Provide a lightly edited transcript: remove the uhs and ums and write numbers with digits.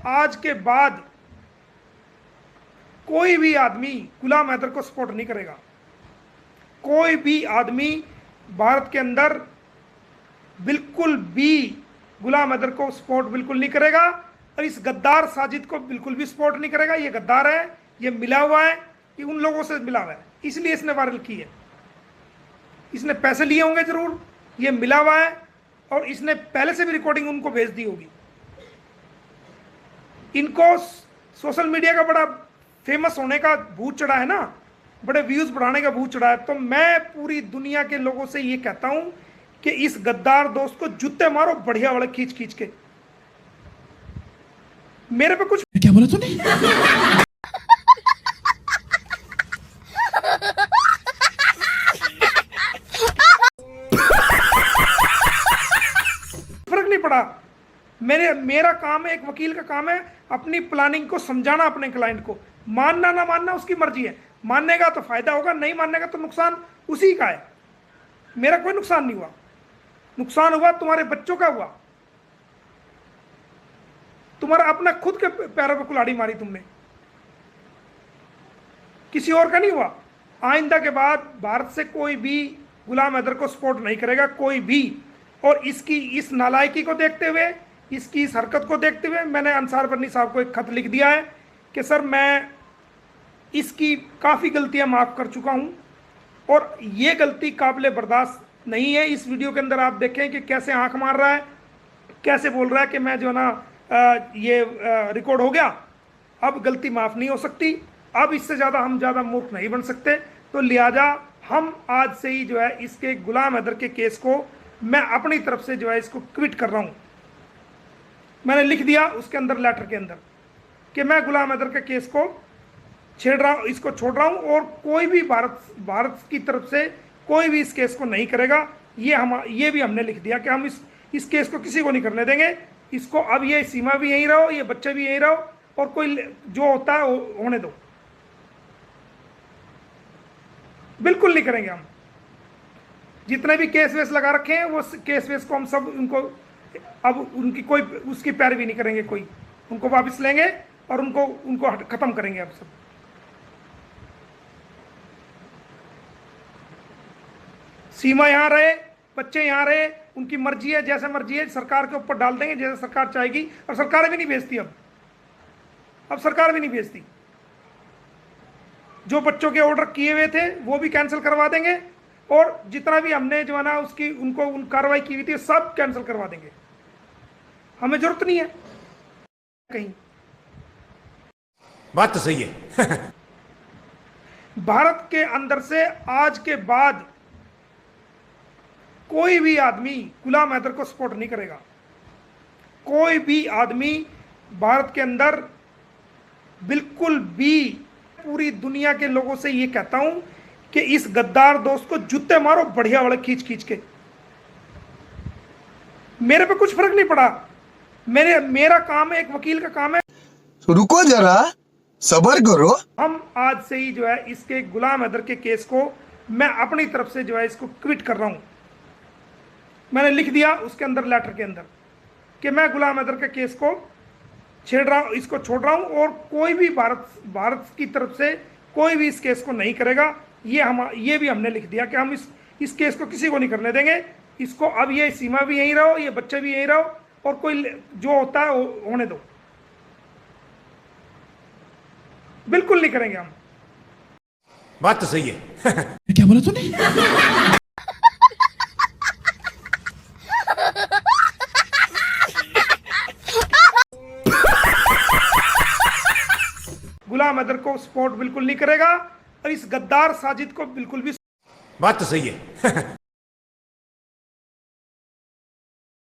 आज के बाद कोई भी आदमी गुलाम हैदर को सपोर्ट नहीं करेगा। कोई भी आदमी भारत के अंदर बिल्कुल भी गुलाम हैदर को सपोर्ट बिल्कुल नहीं करेगा और इस गद्दार साजिद को बिल्कुल भी सपोर्ट नहीं करेगा। ये गद्दार है, ये मिला हुआ है, ये उन लोगों से मिला हुआ है, इसलिए इसने वायरल की है। इसने पैसे लिए होंगे जरूर, ये मिला हुआ है और इसने पहले से भी रिकॉर्डिंग उनको भेज दी होगी। इनको सोशल मीडिया का बड़ा फेमस होने का भूत चढ़ा है ना, बड़े व्यूज बढ़ाने का भूत चढ़ा है। तो मैं पूरी दुनिया के लोगों से ये कहता हूं कि इस गद्दार दोस्त को जूते मारो बढ़िया वाले खींच खींच के। मेरे पे कुछ क्या बोला तूने? फर्क नहीं पड़ा। मेरा काम है, एक वकील का काम है अपनी प्लानिंग को समझाना अपने क्लाइंट को। मानना ना मानना उसकी मर्जी है, मानेगा तो फायदा होगा, नहीं मानेगा तो नुकसान उसी का है। मेरा कोई नुकसान नहीं हुआ। नुकसान हुआ तुम्हारे बच्चों का हुआ। तुम्हारा अपना खुद के पैरों पे कुल्हाड़ी मारी तुमने, किसी और का नहीं हुआ। आइंदा के बाद भारत से कोई भी गुलाम हैदर को सपोर्ट नहीं करेगा, कोई भी। और इसकी इस नालायकी को देखते हुए, इसकी इस हरकत को देखते हुए मैंने अंसार बर्नी साहब को एक खत लिख दिया है कि सर मैं इसकी काफ़ी गलतियां माफ़ कर चुका हूं और ये गलती काबिल बर्दाश्त नहीं है। इस वीडियो के अंदर आप देखें कि कैसे आंख मार रहा है, कैसे बोल रहा है कि मैं जो ना ये रिकॉर्ड हो गया, अब गलती माफ़ नहीं हो सकती, अब इससे ज़्यादा हम ज़्यादा मूर्ख नहीं बन सकते। तो लिहाजा हम आज से ही जो है इसके गुलाम हैदर के केस को मैं अपनी तरफ से जो है इसको क्विट कर रहा हूँ। मैंने लिख दिया उसके अंदर, लेटर के अंदर, कि मैं गुलाम हैदर के केस को छेड़ रहा हूँ, इसको छोड़ रहा हूँ और कोई भी भारत की तरफ से कोई भी इस केस को नहीं करेगा। ये भी हमने लिख दिया कि हम इस केस को किसी को नहीं करने देंगे। इसको अब ये सीमा भी यहीं रहो, ये बच्चे भी यहीं रहो और कोई जो होता है होने दो, बिल्कुल नहीं करेंगे हम। जितने भी केस वेस लगा रखे हैं वो केस वेस को हम सब उनको अब उनकी कोई उसकी पैरवी नहीं करेंगे, कोई उनको वापस लेंगे और उनको खत्म करेंगे। अब सब सीमा यहां रहे, बच्चे यहां रहे, उनकी मर्जी है, जैसे मर्जी है सरकार के ऊपर डाल देंगे जैसे सरकार चाहेगी। और सरकार भी नहीं भेजती अब सरकार भी नहीं भेजती। जो बच्चों के ऑर्डर किए हुए थे वो भी कैंसिल करवा देंगे और जितना भी हमने जो है ना उसकी उन कार्रवाई की हुई थी सब कैंसिल करवा देंगे। हमें जरूरत नहीं है कहीं। बात तो सही है। भारत के अंदर से आज के बाद कोई भी आदमी गुलाम हैदर को सपोर्ट नहीं करेगा। कोई भी आदमी भारत के अंदर बिल्कुल भी। पूरी दुनिया के लोगों से ये कहता हूं कि इस गद्दार दोस्त को जूते मारो बढ़िया वाले खींच खींच के। मेरे पे कुछ फर्क नहीं पड़ा। मेरा काम है, एक वकील का काम है। रुको जरा, सब्र करो। हम आज से ही जो है इसके गुलाम हैदर के केस को मैं अपनी तरफ से जो है इसको क्विट कर रहा हूं। मैंने लिख दिया उसके अंदर, लेटर के अंदर, कि मैं गुलाम हैदर के केस को छेड़ रहा हूं, इसको छोड़ रहा हूं और कोई भी भारत की तरफ से कोई भी इस केस को नहीं करेगा। ये भी हमने लिख दिया कि हम इस केस को किसी को नहीं करने देंगे। इसको अब ये सीमा भी यहीं रहो, ये बच्चे भी यहीं रहो और कोई जो होता है होने दो, बिल्कुल नहीं करेंगे हम। बात तो सही है। क्या बोला तूने? गुलाम हैदर को सपोर्ट बिल्कुल नहीं करेगा और इस गद्दार साजिद को बिल्कुल भी। बात तो सही है।